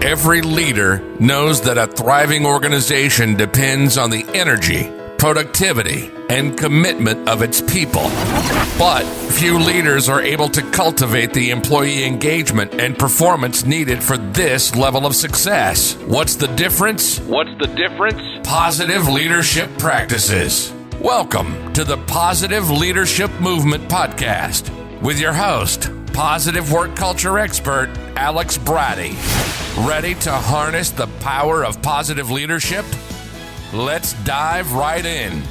Every leader knows that a thriving organization depends on the energy, productivity, and commitment of its people. But few leaders are able to cultivate the employee engagement and performance needed for this level of success. What's the difference? Positive leadership practices. Welcome to the Positive Leadership Movement Podcast with your host, positive work culture expert, Alex Bratty. Ready to harness the power of positive leadership? Let's dive right in.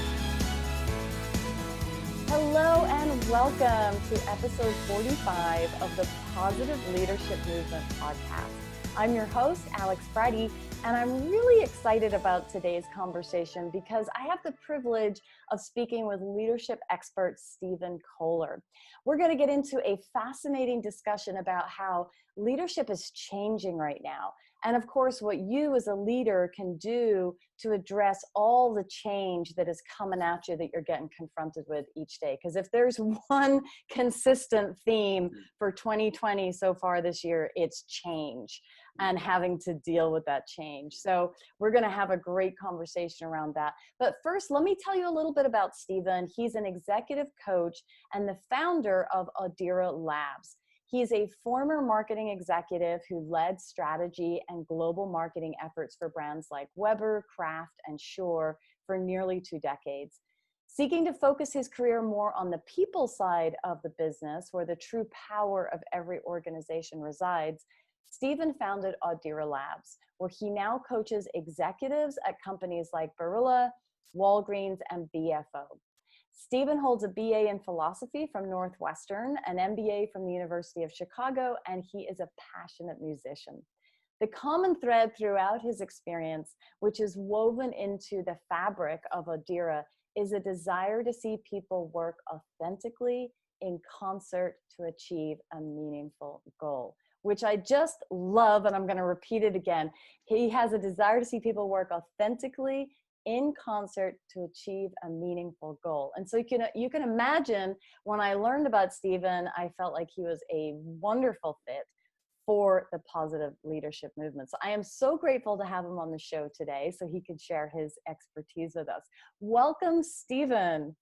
Hello and welcome to episode 45 of the Positive Leadership Movement Podcast. I'm your host, Alex Bratty, and I'm really excited about today's conversation because I have the privilege of speaking with leadership expert Stephen Kohler. We're going to get into a fascinating discussion about how leadership is changing right now. And of course, what you as a leader can do to address all the change that is coming at you that you're getting confronted with each day. Because if there's one consistent theme for 2020 so far this year, it's change and having to deal with that change. So we're going to have a great conversation around that. But first, let me tell you a little bit about Stephen. He's an executive coach and the founder of Adira Labs. He's a former marketing executive who led strategy and global marketing efforts for brands like Weber, Kraft, and Shure for nearly 2 decades. Seeking to focus his career more on the people side of the business, where the true power of every organization resides, Stephen founded Adira Labs, where he now coaches executives at companies like Barilla, Walgreens, and BFO. Stephen holds a BA in philosophy from Northwestern, an MBA from the University of Chicago, and he is a passionate musician. The common thread throughout his experience, which is woven into the fabric of Adira, is a desire to see people work authentically in concert to achieve a meaningful goal, which I just love, and I'm going to repeat it again. He has a desire to see people work authentically in concert to achieve a meaningful goal. And so you can imagine when I learned about Stephen, I felt like he was a wonderful fit for the positive leadership movement. So I am so grateful to have him on the show today so he can share his expertise with us. Welcome, Stephen.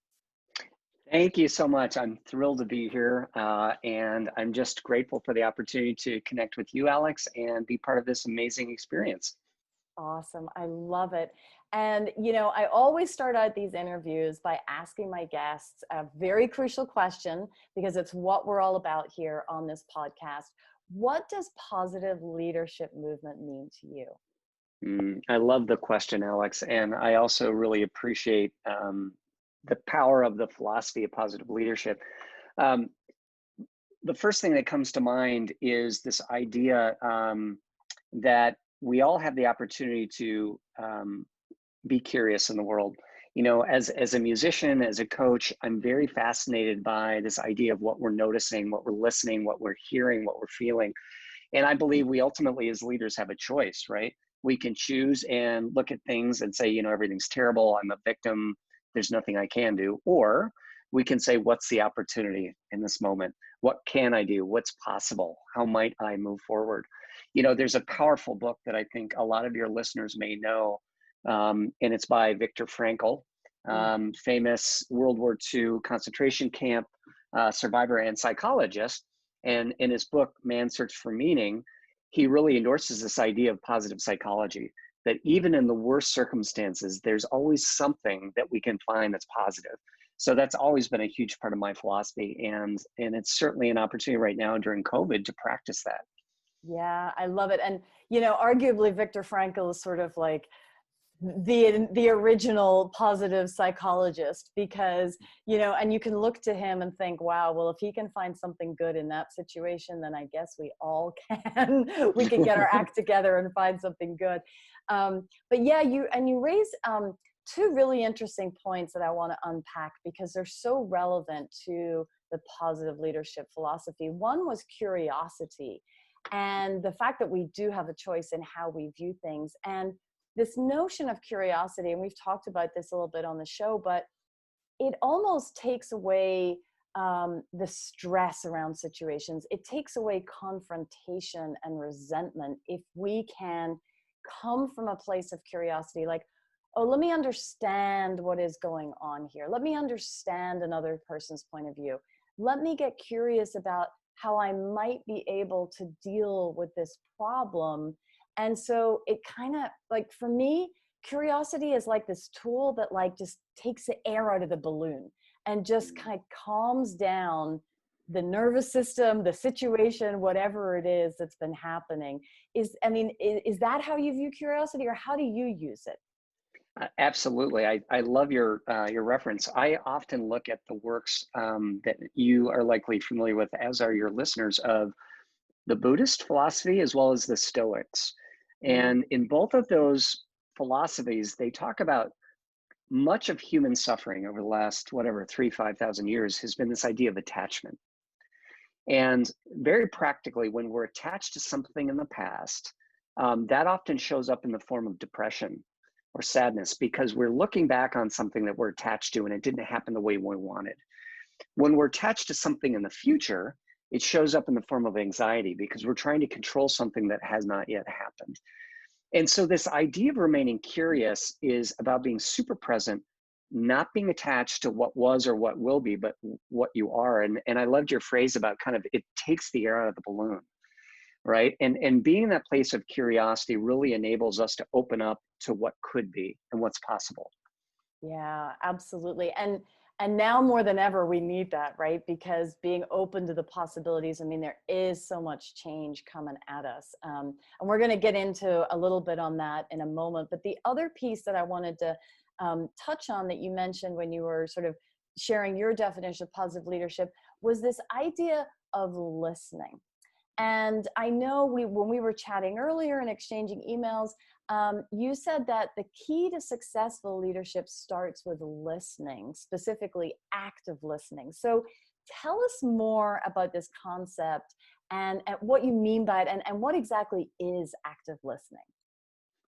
Thank you so much. I'm thrilled to be here, and I'm just grateful for the opportunity to connect with you, Alex, and be part of this amazing experience. Awesome. I love it. And, I always start out these interviews by asking my guests a very crucial question, because it's what we're all about here on this podcast. What does positive leadership movement mean to you? I love the question, Alex. And I also really appreciate the power of the philosophy of positive leadership. The first thing that comes to mind is this idea that we all have the opportunity to be curious in the world. As a musician, as a coach, I'm very fascinated by this idea of what we're noticing, what we're listening, what we're hearing, what we're feeling. And I believe we ultimately, as leaders, have a choice, right? We can choose and look at things and say, everything's terrible, I'm a victim, there's nothing I can do. Or we can say, what's the opportunity in this moment? What can I do? What's possible? How might I move forward? There's a powerful book that I think a lot of your listeners may know, and it's by Viktor Frankl, famous World War II concentration camp survivor and psychologist. And in his book, Man's Search for Meaning, he really endorses this idea of positive psychology, that even in the worst circumstances, there's always something that we can find that's positive. So that's always been a huge part of my philosophy. And it's certainly an opportunity right now during COVID to practice that. Yeah, I love it. And, arguably Viktor Frankl is sort of like the original positive psychologist, because, and you can look to him and think, wow, well, if he can find something good in that situation, then I guess we all can. We can get our act together and find something good. But yeah, you raise 2 really interesting points that I want to unpack because they're so relevant to the positive leadership philosophy. One was curiosity, and the fact that we do have a choice in how we view things. And this notion of curiosity, and we've talked about this a little bit on the show, but it almost takes away the stress around situations. It takes away confrontation and resentment if we can come from a place of curiosity, like, oh, let me understand what is going on here. Let me understand another person's point of view. Let me get curious about how I might be able to deal with this problem. And so it kind of, like, for me, curiosity is like this tool that like just takes the air out of the balloon and just kind of calms down the nervous system, the situation, whatever it is that's been happening. Is that how you view curiosity, or how do you use it? Absolutely. I love your reference. I often look at the works that you are likely familiar with, as are your listeners, of the Buddhist philosophy as well as the Stoics. And in both of those philosophies, they talk about much of human suffering over the last, 5,000 years has been this idea of attachment. And very practically, when we're attached to something in the past, that often shows up in the form of depression or sadness, because we're looking back on something that we're attached to and it didn't happen the way we wanted. When we're attached to something in the future, it shows up in the form of anxiety because we're trying to control something that has not yet happened. And so this idea of remaining curious is about being super present, not being attached to what was or what will be, but what you are. And I loved your phrase about kind of, it takes the air out of the balloon, right? And being in that place of curiosity really enables us to open up to what could be and what's possible. Yeah, absolutely. And now more than ever, we need that, right? Because being open to the possibilities, I mean, there is so much change coming at us. And we're going to get into a little bit on that in a moment. But the other piece that I wanted to touch on that you mentioned when you were sort of sharing your definition of positive leadership was this idea of listening. And I know when we were chatting earlier and exchanging emails, you said that the key to successful leadership starts with listening, specifically active listening. So tell us more about this concept and what you mean by it, and what exactly is active listening.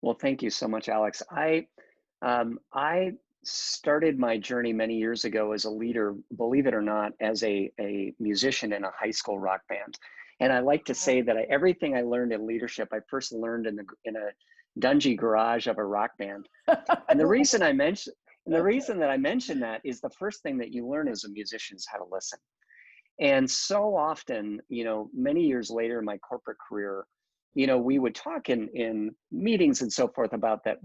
Well, thank you so much, Alex. I started my journey many years ago as a leader, believe it or not, as a musician in a high school rock band. And I like to say that everything I learned in leadership, I first learned in a dungy garage of a rock band. And the reason I mentioned that is the first thing that you learn as a musician is how to listen. And so often, many years later in my corporate career, we would talk in meetings and so forth about that,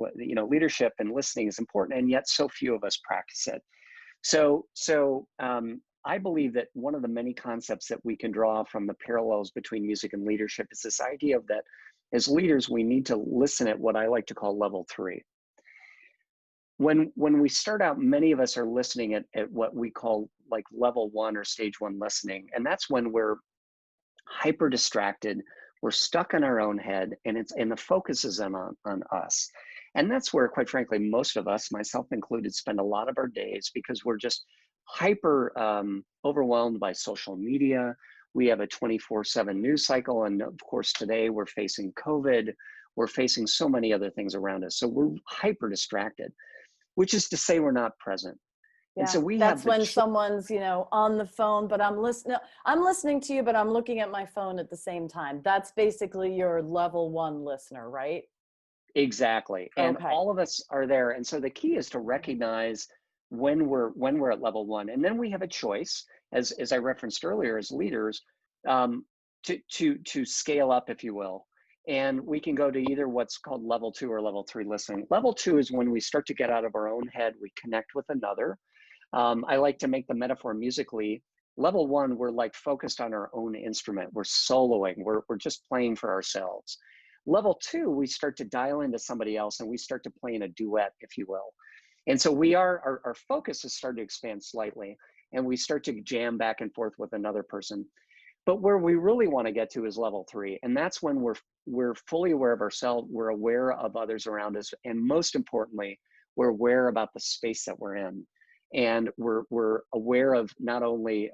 leadership and listening is important, and yet so few of us practice it. So I believe that one of the many concepts that we can draw from the parallels between music and leadership is this idea of that as leaders, we need to listen at what I like to call level 3. When we start out, many of us are listening at what we call like level 1 or stage 1 listening. And that's when we're hyper distracted, we're stuck in our own head, and the focus is on us. And that's where, quite frankly, most of us, myself included, spend a lot of our days, because we're just hyper overwhelmed by social media. We have a 24/7 news cycle. And of course, today we're facing COVID. We're facing so many other things around us. So we're hyper distracted, which is to say we're not present. Yeah, and so that's when someone's, on the phone, but I'm listening to you, but I'm looking at my phone at the same time. That's basically your level 1 listener, right? Exactly. And okay. All of us are there. And so the key is to recognize when we're at level 1. And then we have a choice, as I referenced earlier, as leaders, to scale up, if you will. And we can go to either what's called level 2 or level 3 listening. Level 2 is when we start to get out of our own head, we connect with another. I like to make the metaphor musically. Level 1, we're like focused on our own instrument. We're soloing. We're just playing for ourselves. Level 2, we start to dial into somebody else and we start to play in a duet, if you will. And so our focus has started to expand slightly, and we start to jam back and forth with another person. But where we really want to get to is level 3. And that's when we're fully aware of ourselves, we're aware of others around us, and most importantly, we're aware about the space that we're in. And we're aware of not only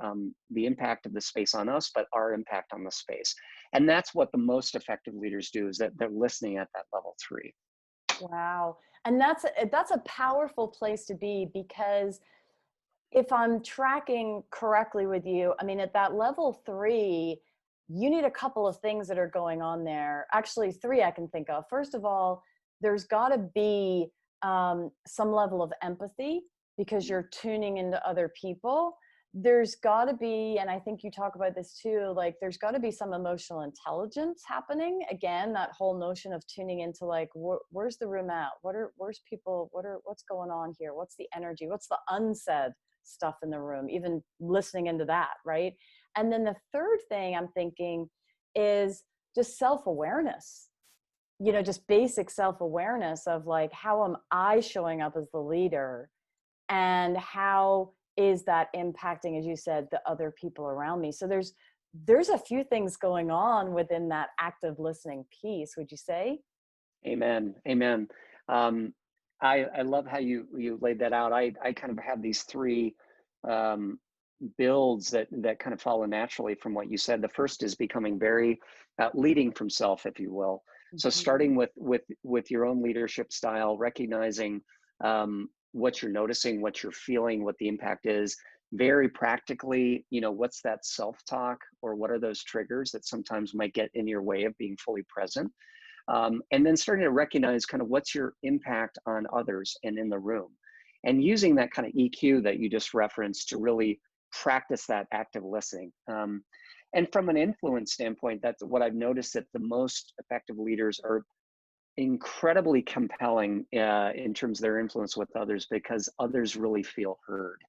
the impact of the space on us, but our impact on the space. And that's what the most effective leaders do, is that they're listening at that level 3. Wow. And that's a powerful place to be, because if I'm tracking correctly with you, I mean, at that level 3, you need a couple of things that are going on there. Actually, 3 I can think of. First of all, there's got to be some level of empathy because you're tuning into other people. There's got to be, and I think you talk about this too, like there's got to be some emotional intelligence happening. Again, that whole notion of tuning into like, where's the room at? Where's people? What's going on here? What's the energy? What's the unsaid stuff in the room? Even listening into that, right? And then the third thing I'm thinking is just self-awareness. Just basic self-awareness of like, how am I showing up as the leader? And how is that impacting, as you said, the other people around me? So there's a few things going on within that active listening piece, would you say? Amen. Amen. I love how you laid that out. I kind of have these 3 builds that kind of follow naturally from what you said. The first is becoming very leading from self, if you will. So starting with your own leadership style, recognizing what you're noticing, what you're feeling, what the impact is, very practically, what's that self-talk, or what are those triggers that sometimes might get in your way of being fully present? And then starting to recognize kind of what's your impact on others and in the room, and using that kind of EQ that you just referenced to really practice that active listening. And from an influence standpoint, that's what I've noticed, that the most effective leaders are incredibly compelling in terms of their influence with others, because others really feel heard.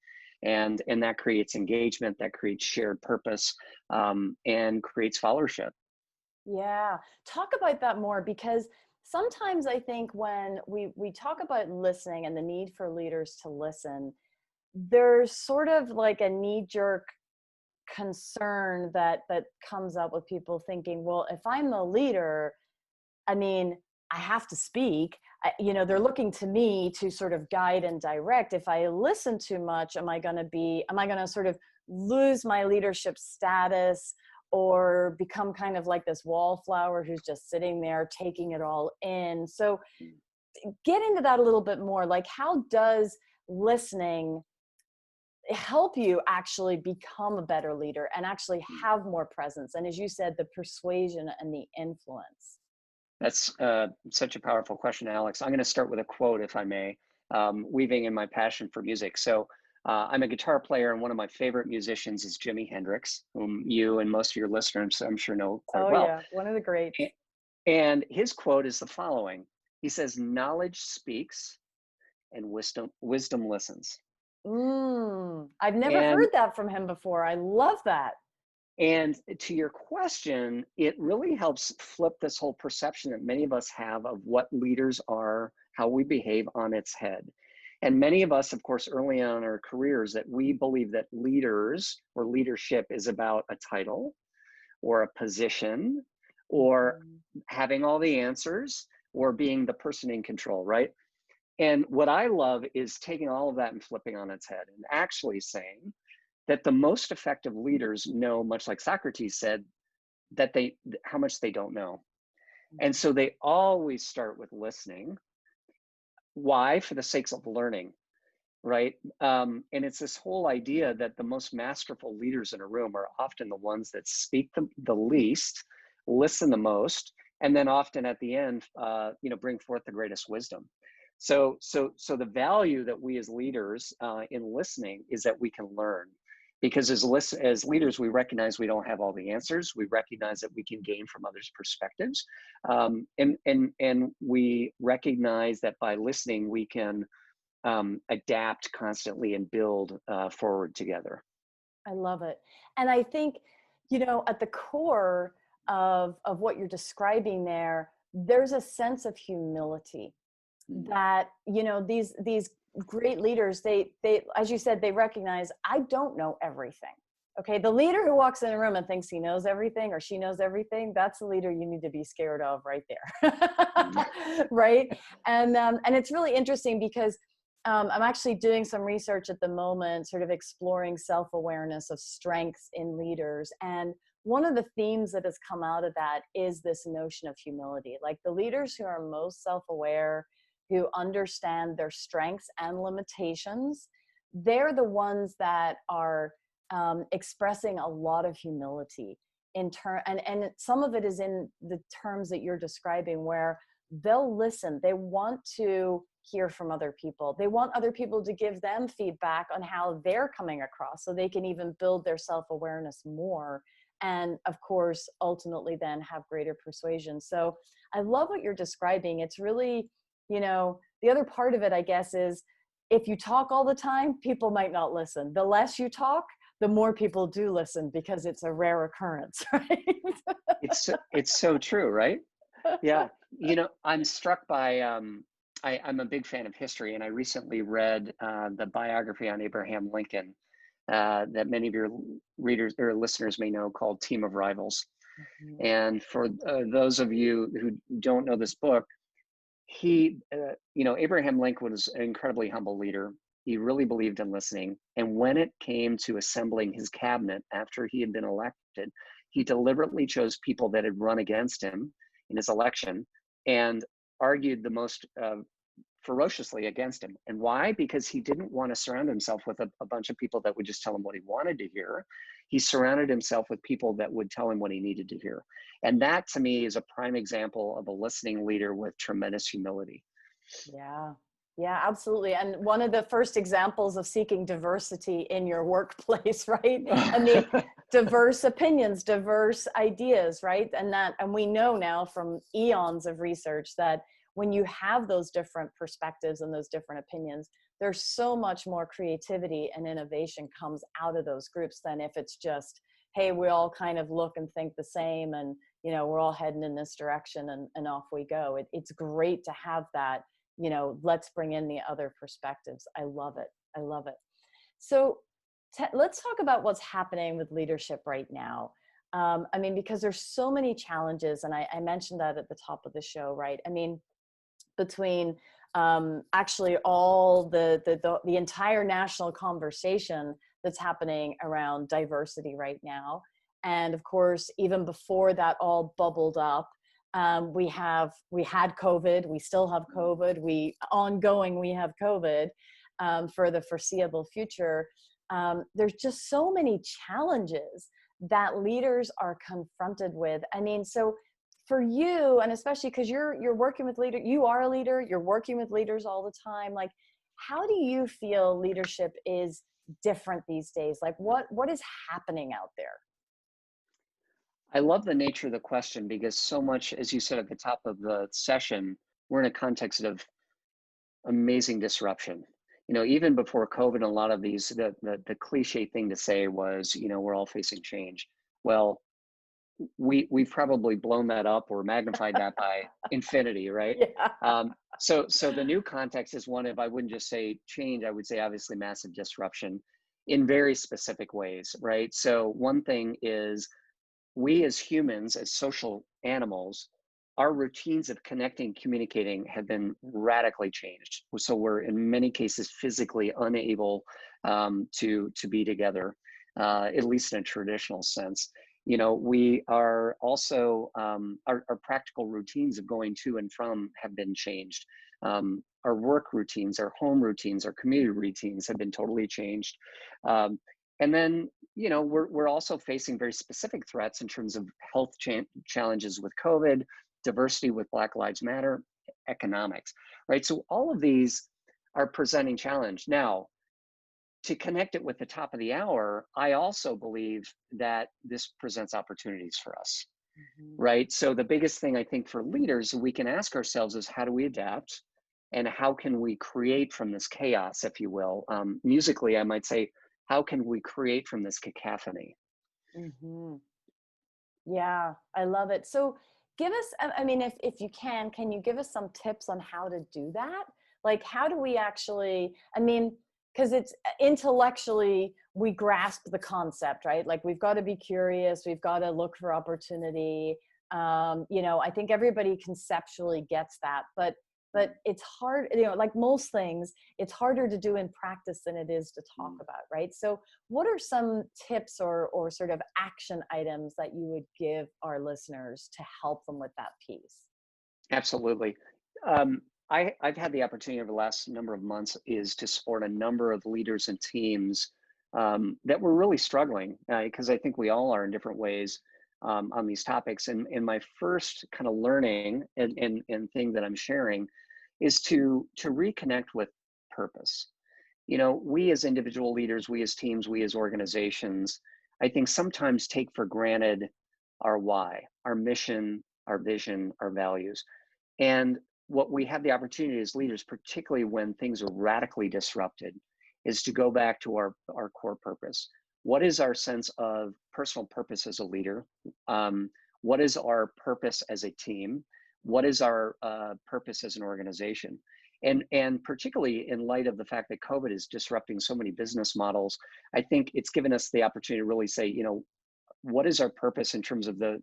And that creates engagement, that creates shared purpose, and creates followership. Yeah. Talk about that more, because sometimes I think when we talk about listening and the need for leaders to listen, there's sort of like a knee-jerk concern that comes up with people thinking, well, if I'm the leader, I mean, I have to speak. They're looking to me to sort of guide and direct. If I listen too much, am I going to sort of lose my leadership status, or become kind of like this wallflower who's just sitting there taking it all in? So get into that a little bit more. Like, how does listening help you actually become a better leader and actually have more presence? And as you said, the persuasion and the influence. That's such a powerful question, Alex. I'm going to start with a quote, if I may, weaving in my passion for music. So I'm a guitar player, and one of my favorite musicians is Jimi Hendrix, whom you and most of your listeners, I'm sure, know quite well. Yeah, one of the greats. And his quote is the following. He says, "Knowledge speaks and wisdom listens." I've never heard that from him before. I love that. And to your question, it really helps flip this whole perception that many of us have of what leaders are, how we behave, on its head. And many of us, of course, early on in our careers, that we believe that leaders or leadership is about a title or a position or having all the answers or being the person in control, right? And what I love is taking all of that and flipping on its head and actually saying that the most effective leaders know, much like Socrates said, that how much they don't know. And so they always start with listening. Why? For the sakes of learning, right? And it's this whole idea that the most masterful leaders in a room are often the ones that speak the least, listen the most, and then often at the end, bring forth the greatest wisdom. So the value that we as leaders in listening is that we can learn. Because as leaders, we recognize we don't have all the answers. We recognize that we can gain from others' perspectives, and we recognize that by listening, we can adapt constantly and build forward together. I love it, and I think at the core of what you're describing there's a sense of humility that these great leaders, they as you said, they recognize, I don't know everything. Okay, the leader who walks in a room and thinks he knows everything or she knows everything, that's the leader you need to be scared of right there. Right? And it's really interesting because I'm actually doing some research at the moment, sort of exploring self-awareness of strengths in leaders. And one of the themes that has come out of that is this notion of humility. Like, the leaders who are most self-aware, who understand their strengths and limitations, they're the ones that are expressing a lot of humility and some of it is in the terms that you're describing, where they'll listen. They want to hear from other people. They want other people to give them feedback on how they're coming across, so they can even build their self-awareness more. And of course, ultimately then have greater persuasion. So I love what you're describing. It's really, the other part of it, I guess, is if you talk all the time, people might not listen. The less you talk, the more people do listen, because it's a rare occurrence, right? It's so true, right? Yeah. I'm struck by, I'm a big fan of history, and I recently read the biography on Abraham Lincoln that many of your readers or listeners may know, called Team of Rivals. Mhm. And for those of you who don't know this book, he, Abraham Lincoln was an incredibly humble leader. He really believed in listening. And when it came to assembling his cabinet after he had been elected, he deliberately chose people that had run against him in his election and argued the most ferociously against him. And why? Because he didn't want to surround himself with a bunch of people that would just tell him what he wanted to hear. He surrounded himself with people that would tell him what he needed to hear. And that, to me, is a prime example of a listening leader with tremendous humility. Yeah, absolutely. And one of the first examples of seeking diversity in your workplace, right? I mean, diverse opinions, diverse ideas, right? And we know now from eons of research that when you have those different perspectives and those different opinions, there's so much more creativity and innovation comes out of those groups than if it's just, hey, we all kind of look and think the same, and we're all heading in this direction, and off we go. It's great to have that, let's bring in the other perspectives. I love it. I love it. So let's talk about what's happening with leadership right now. I mean, because there's so many challenges, and I mentioned that at the top of the show, right? I mean, between actually all the entire national conversation that's happening around diversity right now. And of course, even before that all bubbled up, we had COVID, we still have COVID, we have COVID for the foreseeable future. There's just so many challenges that leaders are confronted with. I mean, so for you, and especially because you're working with leaders, you are a leader, you're working with leaders all the time. Like, how do you feel leadership is different these days? Like, what is happening out there? I love the nature of the question, because so much, as you said at the top of the session, we're in a context of amazing disruption. Even before COVID, a lot of these, the cliche thing to say was, we're all facing change. Well, we've probably blown that up or magnified that by infinity, right? Yeah. So the new context is one of, I wouldn't just say change, I would say obviously massive disruption in very specific ways, right? So one thing is, we as humans, as social animals, our routines of connecting, communicating have been radically changed. So we're in many cases physically unable to be together, at least in a traditional sense. We are also, our practical routines of going to and from have been changed. Our work routines, our home routines, our community routines have been totally changed. And then, we're also facing very specific threats in terms of health challenges with COVID, diversity with Black Lives Matter, economics, right? So all of these are presenting challenge. Now, to connect it with the top of the hour, I also believe that this presents opportunities for us, right? So the biggest thing I think for leaders we can ask ourselves is, how do we adapt? And how can we create from this chaos, if you will? Musically, I might say, how can we create from this cacophony? Mm-hmm. Yeah, I love it. So give us, I mean, if you can you give us some tips on how to do that? Like, how do we actually, I mean, because it's intellectually, we grasp the concept, right? Like, we've got to be curious, we've got to look for opportunity. I think everybody conceptually gets that, but it's hard, like most things, it's harder to do in practice than it is to talk about, right? So what are some tips or sort of action items that you would give our listeners to help them with that piece? Absolutely. I've had the opportunity over the last number of months is to support a number of leaders and teams that were really struggling, because I think we all are in different ways on these topics. And my first kind of learning and thing that I'm sharing is to reconnect with purpose. You know, we as individual leaders, we as teams, we as organizations, I think sometimes take for granted our why, our mission, our vision, our values. And what we have the opportunity as leaders, particularly when things are radically disrupted, is to go back to our core purpose. What is our sense of personal purpose as a leader? What is our purpose as a team? What is our purpose as an organization? And particularly in light of the fact that COVID is disrupting so many business models, I think it's given us the opportunity to really say, you know, what is our purpose in terms of the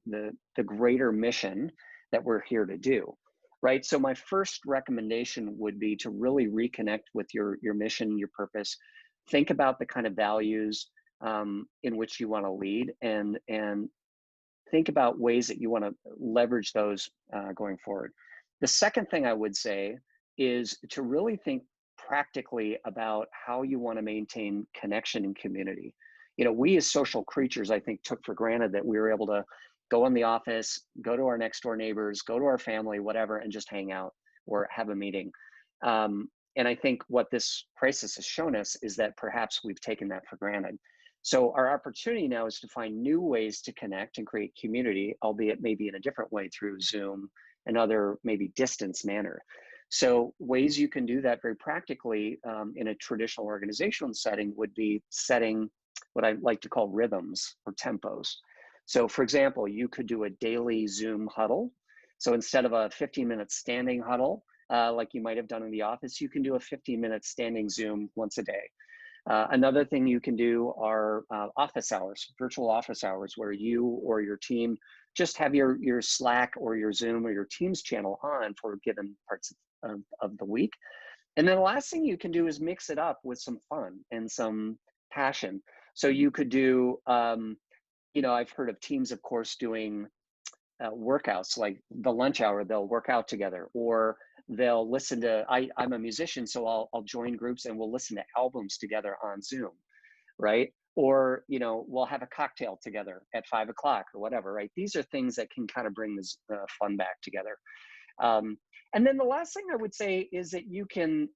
greater mission that we're here to do, right? So my first recommendation would be to really reconnect with your mission, your purpose. Think about the kind of values in which you want to lead, and think about ways that you want to leverage those going forward. The second thing I would say is to really think practically about how you want to maintain connection and community. You know, we as social creatures, I think, took for granted that we were able to go in the office, go to our next door neighbors, go to our family, whatever, and just hang out or have a meeting. And I think what this crisis has shown us is that perhaps we've taken that for granted. So our opportunity now is to find new ways to connect and create community, albeit maybe in a different way through Zoom and other maybe distance manner. So ways you can do that very practically in a traditional organizational setting would be setting what I like to call rhythms or tempos. So for example, you could do a daily Zoom huddle. So instead of a 15-minute standing huddle, like you might have done in the office, you can do a 15-minute standing Zoom once a day. Another thing you can do are office hours, virtual office hours, where you or your team just have your Slack or your Zoom or your Teams channel on for given parts of the week. And then the last thing you can do is mix it up with some fun and some passion. So you could do, you know, I've heard of teams, of course, doing workouts, like the lunch hour, they'll work out together, or they'll listen to, I'm a musician, so I'll join groups and we'll listen to albums together on Zoom, right? Or, you know, we'll have a cocktail together at 5 o'clock or whatever, right? These are things that can kind of bring this fun back together. And then the last thing I would say is that you can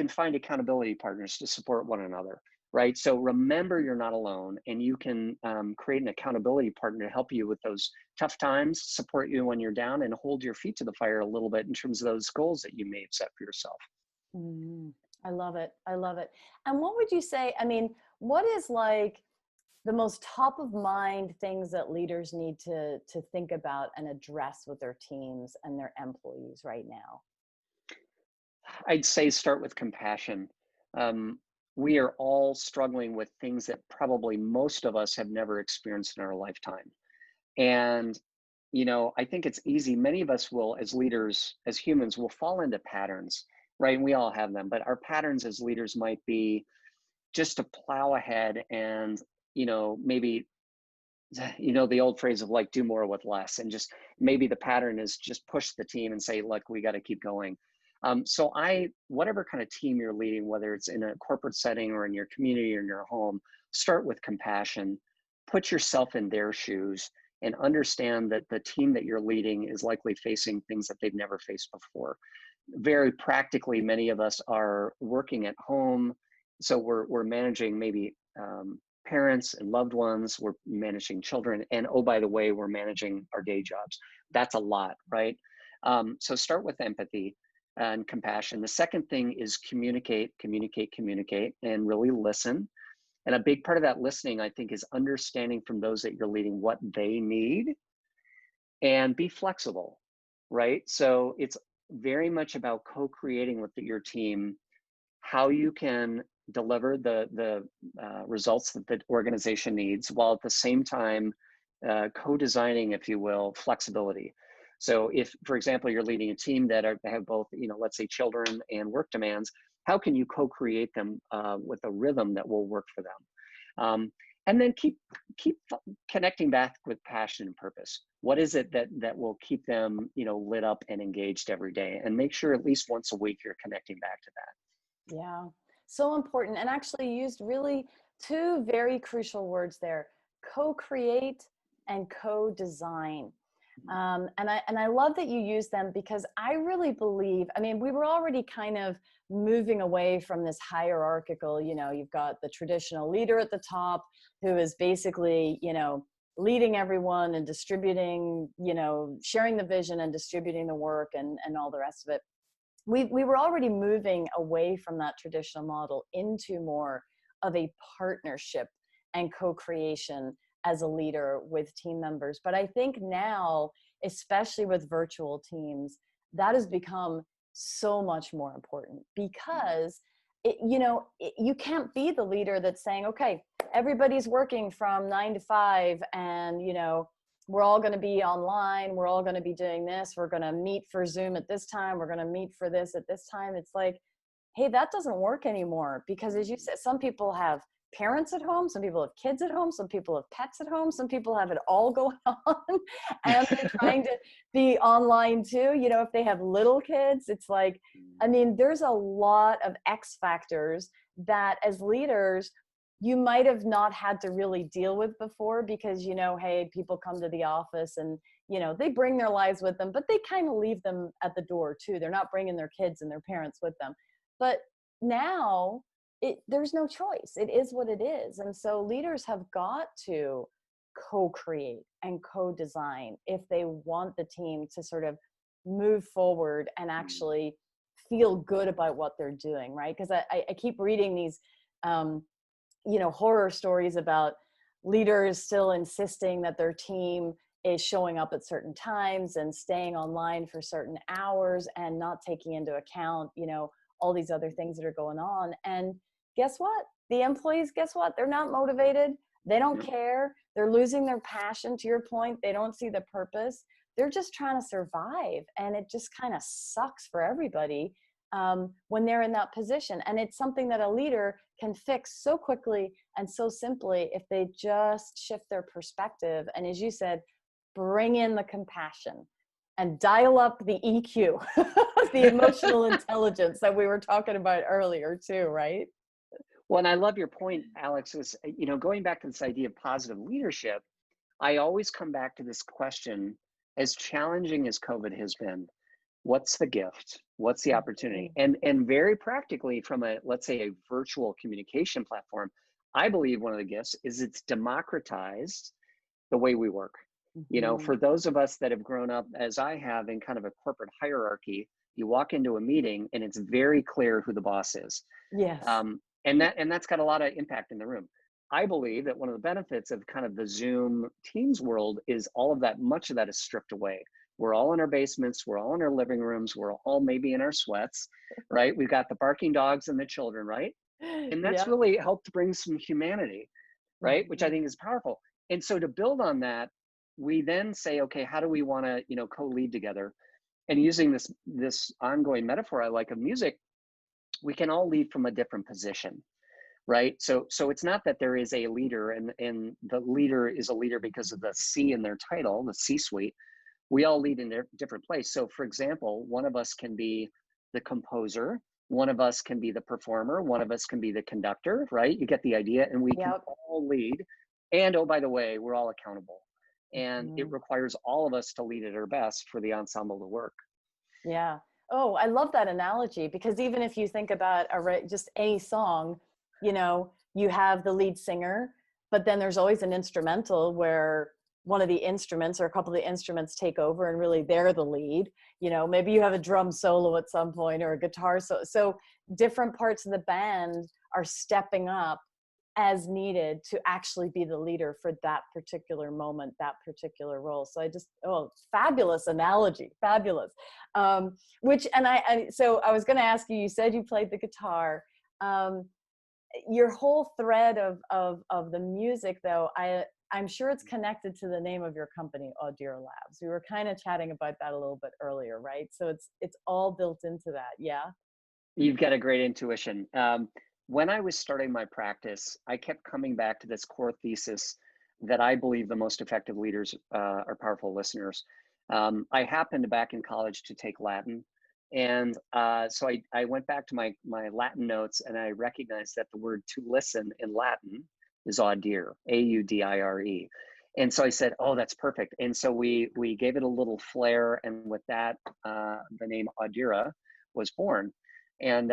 find accountability partners to support one another, right? So remember, you're not alone, and you can create an accountability partner to help you with those tough times, support you when you're down, and hold your feet to the fire a little bit in terms of those goals that you may have set for yourself. I love it. I love it. And what would you say, I mean, what is like the most top of mind things that leaders need to think about and address with their teams and their employees right now? I'd say start with compassion. We are all struggling with things that probably most of us have never experienced in our lifetime. And, you know, I think it's easy. Many of us will, as leaders, as humans, will fall into patterns, right? And we all have them, but our patterns as leaders might be just to plow ahead and, you know, maybe, you know, the old phrase of like, do more with less, and just maybe the pattern is just push the team and say, look, we got to keep going. So whatever kind of team you're leading, whether it's in a corporate setting or in your community or in your home, start with compassion, put yourself in their shoes, and understand that the team that you're leading is likely facing things that they've never faced before. Very practically, many of us are working at home. So we're managing maybe parents and loved ones, we're managing children, and oh, by the way, we're managing our day jobs. That's a lot, right? So start with empathy and compassion. The second thing is communicate, and really listen. And a big part of that listening, I think, is understanding from those that you're leading what they need, and be flexible, right? So it's very much about co-creating with your team how you can deliver the results that the organization needs, while at the same time co-designing, if you will, flexibility. So if, for example, you're leading a team that have both, you know, let's say children and work demands, how can you co-create them with a rhythm that will work for them? And then keep connecting back with passion and purpose. What is it that will keep them, lit up and engaged every day? And make sure at least once a week you're connecting back to that. Yeah, so important. And actually you used really two very crucial words there: co-create and co-design. And I love that you use them, because I really believe, I mean, we were already kind of moving away from this hierarchical, you've got the traditional leader at the top who is basically, leading everyone and distributing, sharing the vision and distributing the work and all the rest of it. We were already moving away from that traditional model into more of a partnership and co-creation as a leader with team members. But I think now, especially with virtual teams, that has become so much more important, because you can't be the leader that's saying, okay, everybody's working from 9 to 5 and, we're all going to be online. We're all going to be doing this. We're going to meet for Zoom at this time. We're going to meet for this at this time. It's like, hey, that doesn't work anymore, because as you said, some people have parents at home, some people have kids at home, some people have pets at home, some people have it all going on and they're trying to be online too. If they have little kids, it's like, I mean, there's a lot of X factors that as leaders you might have not had to really deal with before, because hey, people come to the office and they bring their lives with them, but they kind of leave them at the door too. They're not bringing their kids and their parents with them. But now there's no choice. It is what it is. And so leaders have got to co-create and co-design if they want the team to sort of move forward and actually feel good about what they're doing, right? Because I keep reading these, horror stories about leaders still insisting that their team is showing up at certain times and staying online for certain hours and not taking into account, all these other things that are going on. And guess what? The employees, guess what? They're not motivated. They don't care. They're losing their passion. To your point, they don't see the purpose. They're just trying to survive. And it just kind of sucks for everybody when they're in that position. And it's something that a leader can fix so quickly and so simply if they just shift their perspective. And as you said, bring in the compassion and dial up the EQ, the emotional intelligence that we were talking about earlier too, right? Well, and I love your point, Alex, is, going back to this idea of positive leadership, I always come back to this question: as challenging as COVID has been, what's the gift? What's the opportunity? And very practically, from let's say a virtual communication platform, I believe one of the gifts is it's democratized the way we work. For those of us that have grown up, as I have, in kind of a corporate hierarchy, you walk into a meeting and it's very clear who the boss is. Yes. And that's got a lot of impact in the room. I believe that one of the benefits of kind of the Zoom Teams world is much of that is stripped away. We're all in our basements, we're all in our living rooms, we're all maybe in our sweats, right? We've got the barking dogs and the children, right? And that's really helped bring some humanity, right? Which I think is powerful. And so to build on that, we then say, okay, how do we want to, co-lead together? And using this ongoing metaphor I like of music, we can all lead from a different position, right? So it's not that there is a leader and the leader is a leader because of the C in their title, the C-suite. We all lead in a different place. So for example, one of us can be the composer, one of us can be the performer, one of us can be the conductor, right? You get the idea, and we can all lead. And oh, by the way, we're all accountable. And it requires all of us to lead at our best for the ensemble to work. Yeah. Oh, I love that analogy, because even if you think about just any song, you have the lead singer, but then there's always an instrumental where one of the instruments or a couple of the instruments take over and really they're the lead. Maybe you have a drum solo at some point or a guitar solo. So different parts of the band are stepping up as needed to actually be the leader for that particular moment, that particular role. So fabulous analogy, fabulous. So I was going to ask you, you said you played the guitar. Your whole thread of the music though, I'm sure it's connected to the name of your company, Audio Labs. We were kind of chatting about that a little bit earlier, right? So it's all built into that. Yeah. You've got a great intuition. when I was starting my practice, I kept coming back to this core thesis that I believe the most effective leaders are powerful listeners. I happened back in college to take Latin. And so I went back to my Latin notes, and I recognized that the word to listen in Latin is audire, A-U-D-I-R-E. And so I said, oh, that's perfect. And so we gave it a little flair, and with that, the name Audira was born. And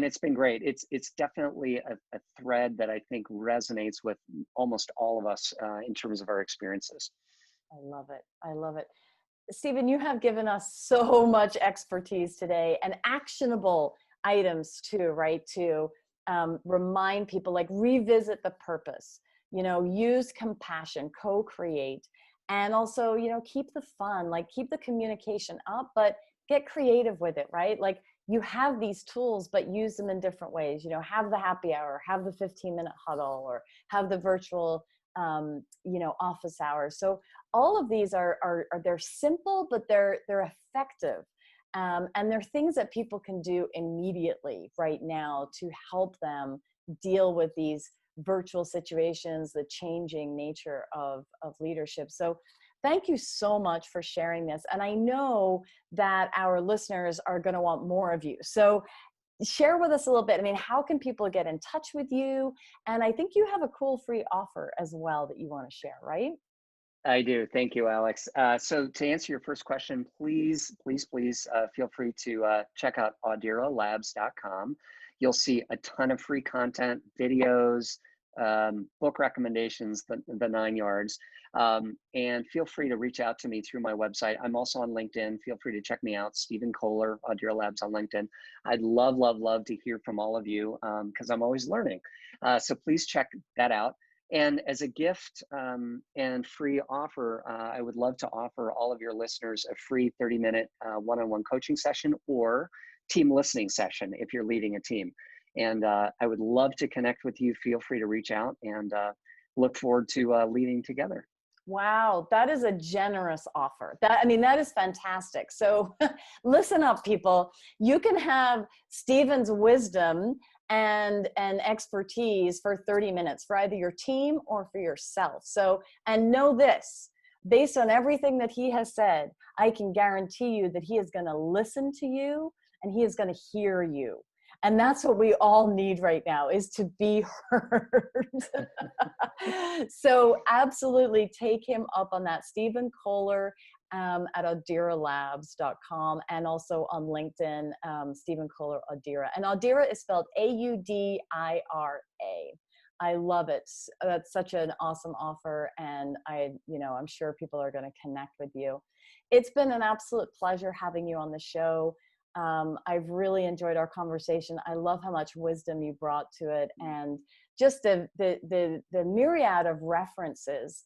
it's been great. It's definitely a thread that I think resonates with almost all of us in terms of our experiences. I love it. I love it. Stephen, you have given us so much expertise today, and actionable items too, right? To remind people, like revisit the purpose, use compassion, co-create, and also, keep the fun, like keep the communication up, but get creative with it, right? Like you have these tools, but use them in different ways, have the happy hour, have the 15-minute huddle, or have the virtual office hours. So all of these are they're simple, but they're effective. And they're things that people can do immediately right now to help them deal with these virtual situations, the changing nature of leadership. So thank you so much for sharing this. And I know that our listeners are going to want more of you. So share with us a little bit. I mean, how can people get in touch with you? And I think you have a cool free offer as well that you want to share, right? I do. Thank you, Alex. So to answer your first question, please feel free to check out audiralabs.com. You'll see a ton of free content, videos, book recommendations, the 9 yards. And feel free to reach out to me through my website. I'm also on LinkedIn. Feel free to check me out, Stephen Kohler, Audira Labs on LinkedIn. I'd love to hear from all of you because I'm always learning. So please check that out. And as a gift and free offer, I would love to offer all of your listeners a free 30-minute one-on-one coaching session or team listening session if you're leading a team. And I would love to connect with you. Feel free to reach out, and look forward to leading together. Wow, that is a generous offer. That is fantastic. So listen up, people. You can have Stephen's wisdom and expertise for 30 minutes for either your team or for yourself. So, and know this, based on everything that he has said, I can guarantee you that he is going to listen to you and he is going to hear you. And that's what we all need right now, is to be heard. So absolutely take him up on that. Stephen Kohler at audiralabs.com, and also on LinkedIn, Stephen Kohler Audira. And Audira is spelled Audira. I love it. That's such an awesome offer. And I'm sure people are going to connect with you. It's been an absolute pleasure having you on the show. I've really enjoyed our conversation. I love how much wisdom you brought to it, and just the myriad of references.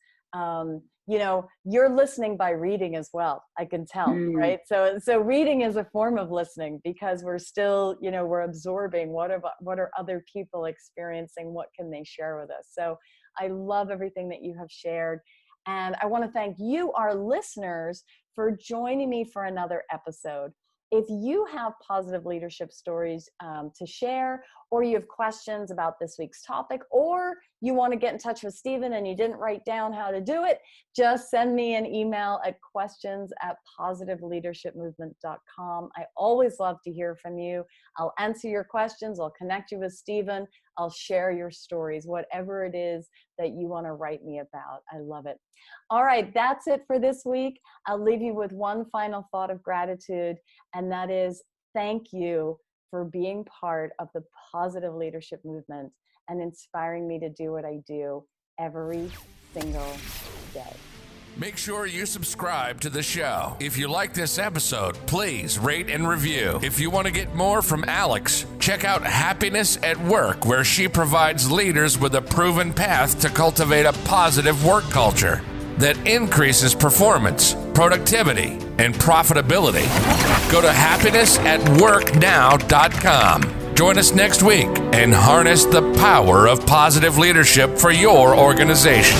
You're listening by reading as well. I can tell, right? So reading is a form of listening, because we're still, we're absorbing what are other people experiencing? What can they share with us? So I love everything that you have shared. And I want to thank you, our listeners, for joining me for another episode. If you have positive leadership stories to share, or you have questions about this week's topic, or you want to get in touch with Stephen and you didn't write down how to do it, just send me an email at questions@positiveleadershipmovement.com. I always love to hear from you. I'll answer your questions. I'll connect you with Stephen. I'll share your stories, whatever it is that you want to write me about. I love it. All right, that's it for this week. I'll leave you with one final thought of gratitude, and that is, thank you for being part of the positive leadership movement and inspiring me to do what I do every single day. Make sure you subscribe to the show. If you like this episode, please rate and review. If you want to get more from Alex, check out Happiness at Work, where she provides leaders with a proven path to cultivate a positive work culture that increases performance, productivity, and profitability. Go to happinessatworknow.com. Join us next week and harness the power of positive leadership for your organization.